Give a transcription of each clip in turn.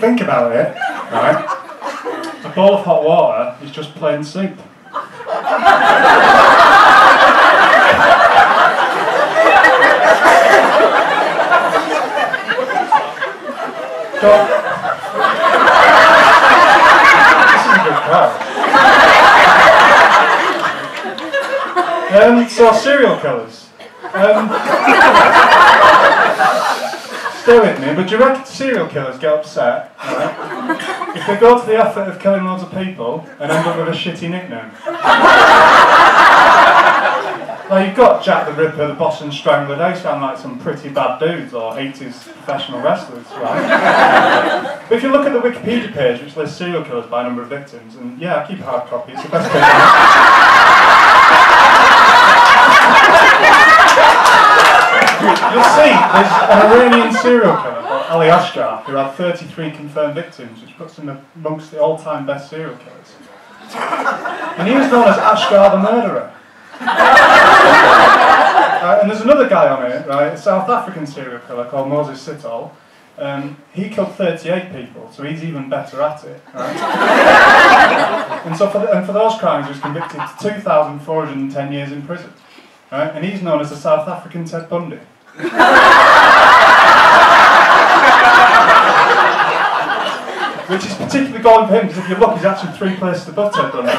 think about it, right, a bowl of hot water is just plain soup. This is a good crowd. So serial killers. Stay with me, but do you reckon serial killers get upset, right, if they go to the effort of killing loads of people and end up with a shitty nickname? Like, you've got Jack the Ripper, the Boston Strangler, they sound like some pretty bad dudes, or 80s professional wrestlers, right? But if you look at the Wikipedia page, which lists serial killers by number of victims, and yeah, I keep a hard copy, it's the best page. You'll see there's an Iranian serial killer called Ali Ashgar who had 33 confirmed victims, which puts him amongst the all-time best serial killers. And he was known as Ashgar the Murderer. And there's another guy on it, right, a South African serial killer called Moses Sitol. He killed 38 people, so he's even better at it. Right? And so for those crimes, he was convicted to 2,410 years in prison. Right? And he's known as the South African Ted Bundy. Which is particularly going for him, because if you look, he's actually 3 places above Ted Bundy.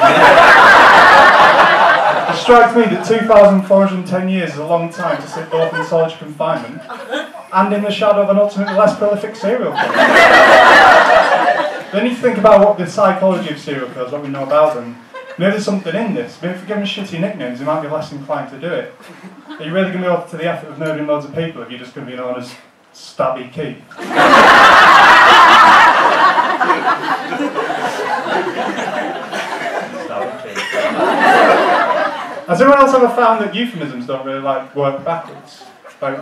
It strikes me that 2,410 years is a long time to sit both in solitary confinement and in the shadow of an ultimately less prolific serial killer. Then you think about what the psychology of serial killers, what we know about them. Maybe there's something in this. Maybe if you give them shitty nicknames, they might be less inclined to do it. Are you really going to go to the effort of murdering loads of people if you're just going to be known as Stabby Keith? Has anyone else ever found that euphemisms don't really work backwards? Like,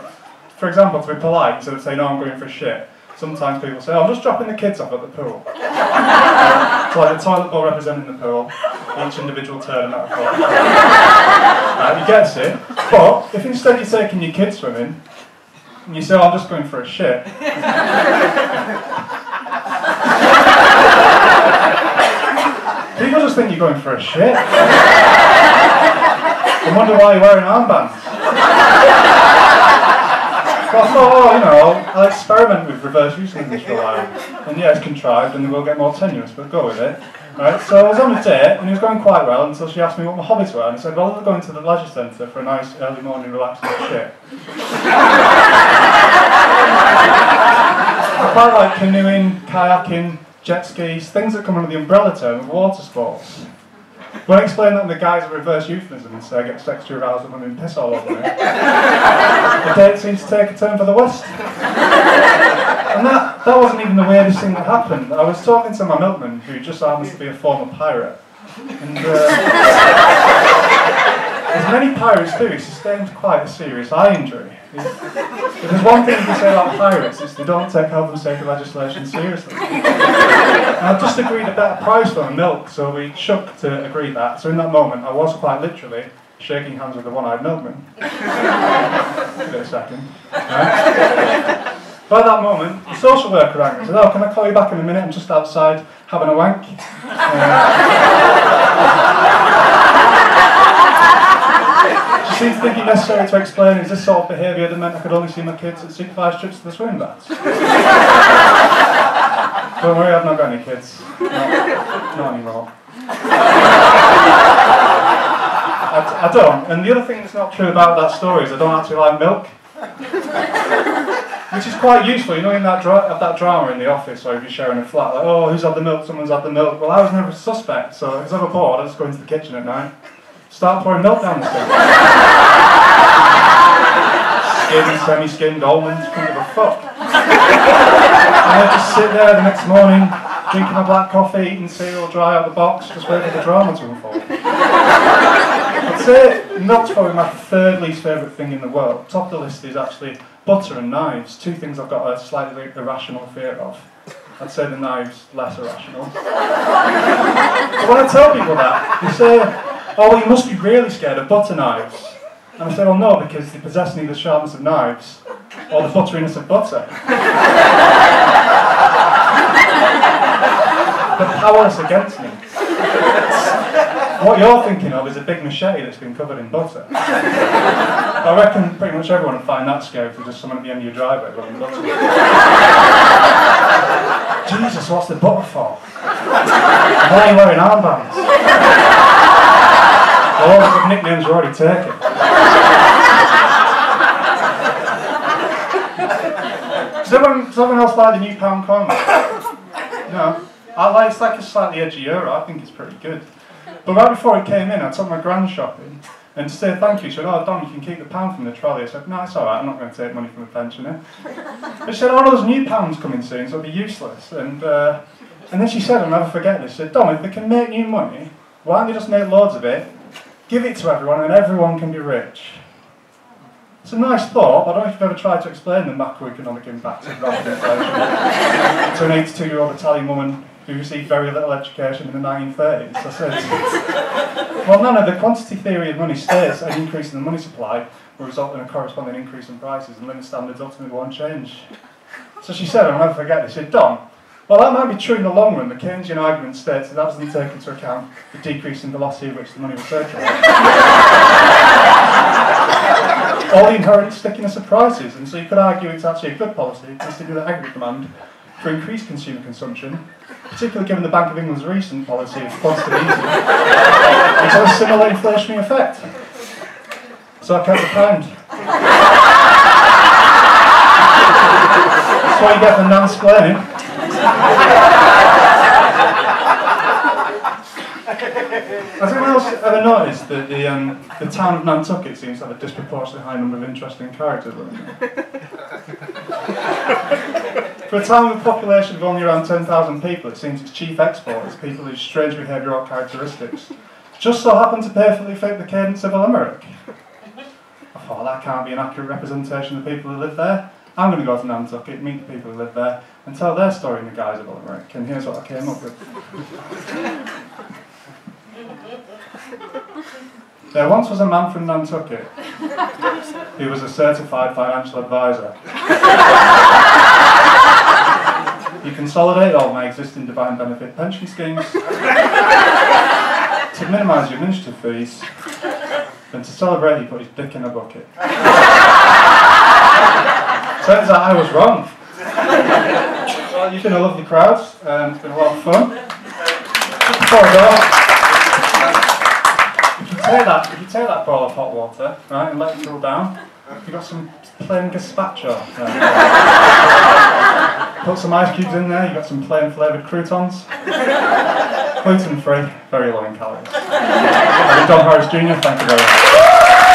for example, to be polite, instead of saying, "No, I'm going for a shit," sometimes people say, "Oh, I'm just dropping the kids off at the pool." It's like the toilet bowl representing the pool, each individual turn at a pool. You get it. But if instead you're taking your kids swimming, and you say, "Oh, I'm just going for a shit," people just think you're going for a shit. I wonder why you're wearing armbands. But I thought, oh, you know, I'll experiment with reverse euphemisms for a while. And yeah, it's contrived and they will get more tenuous, but go with it. Right, so I was on a date and it was going quite well until she asked me what my hobbies were. And I said, well, I'm going to the leisure centre for a nice early morning relaxing shit. I quite like canoeing, kayaking, jet skis, things that come under the umbrella term of water sports. When I explain that in the guise of reverse euphemism and say I get sexually aroused when I'm in piss all over me, the date seems to take a turn for the worst. And that wasn't even the weirdest thing that happened. I was talking to my milkman, who just happens to be a former pirate. And as many pirates do, he sustained quite a serious eye injury. If there's one thing you can say about pirates, it's they don't take health and safety legislation seriously. And I've just agreed a better price for my milk, so we shook to agree that. So in that moment, I was quite literally shaking hands with the one-eyed milkman. Give it a second. Right. By that moment, the social worker rang me and said, "Oh, can I call you back in a minute? I'm just outside having a wank." She seemed to think it necessary to explain, is this sort of behaviour that meant I could only see my kids at supervised trips to the swimming baths? Don't worry, I've not got any kids. Not anymore. I don't. And the other thing that's not true about that story is I don't actually like milk. Which is quite useful, you know, in that drama in the office, or if you're sharing a flat, like, oh, who's had the milk? Someone's had the milk. Well, I was never a suspect, so if I was ever bored, I just go into the kitchen at night, start pouring milk down the sink. Skinned, semi-skinned, almonds, couldn't give a fuck. And I'd just sit there the next morning, drinking my black coffee, eating cereal dry out the box, just waiting for the drama to unfold. I'd say milk's probably my third least favourite thing in the world. Top of the list is actually butter and knives, two things I've got a slightly irrational fear of. I'd say the knives less irrational. But when I tell people that, they say, "Oh, well, you must be really scared of butter knives." And I say, "Well, no, because they possess neither sharpness of knives or the butteriness of butter. They're powerless against me. What you're thinking of is a big machete that's been covered in butter. I reckon pretty much everyone would find that scary if there's just someone at the end of your driveway rubbing butter. Jesus, what's the butter for? Why are you wearing armbands? All the good nicknames are already taken. Does everyone else like the new pound coin? No. It's like a slightly edgy euro. I think it's pretty good. But right before it came in, I took my gran shopping, and to say thank you, she said, "Oh, Dom, you can keep the pound from the trolley." I said, "No, it's alright, I'm not going to take money from a pensioner." But she said, "Oh, those new pounds coming soon, so it'll be useless." And then she said, I'll never forget this, she said, "Dom, if they can make new money, why don't they just make loads of it, give it to everyone, and everyone can be rich?" It's a nice thought, but I don't know if you've ever tried to explain the macroeconomic impacts of rapid inflation to an 82-year-old Italian woman who received very little education in the 1930s. I said, well, no, the quantity theory of money states an increase in the money supply will result in a corresponding increase in prices, and living standards ultimately won't change. So she said, I'll never forget this, she said, "Dom, well, that might be true in the long run. The Keynesian argument states that doesn't take into account the decrease in velocity at which the money will circulate. Or the inherent stickiness of prices, and so you could argue it's actually a good policy to stimulate aggregate demand for increased consumer consumption, particularly given the Bank of England's recent policy of quantitative easing, which has a similar inflationary effect." So I kept the pound. That's what you get for mansplaining. Has anyone else ever noticed that the town of Nantucket seems to have a disproportionately high number of interesting characters living there? For a town with a population of only around 10,000 people, it seems its chief export is people whose strange behavioural characteristics just so happen to perfectly fit the cadence of a limerick. I thought, that can't be an accurate representation of the people who live there. I'm going to go to Nantucket, meet the people who live there, and tell their story in the guise of a limerick. And here's what I came up with. There once was a man from Nantucket who was a certified financial advisor. He consolidated all my existing defined benefit pension schemes to minimise the administrative fees, and to celebrate he put his dick in a bucket. Turns out I was wrong. Well, you've been a lovely crowd, it's been a lot of fun. Just before I go, if you take that bowl of hot water, right, and let it cool down, you've got some plain gazpacho. Put some ice cubes in there, you've got some plain flavoured croutons. Gluten free, very low in calories. I'm Don Harris Jr., thank you very much.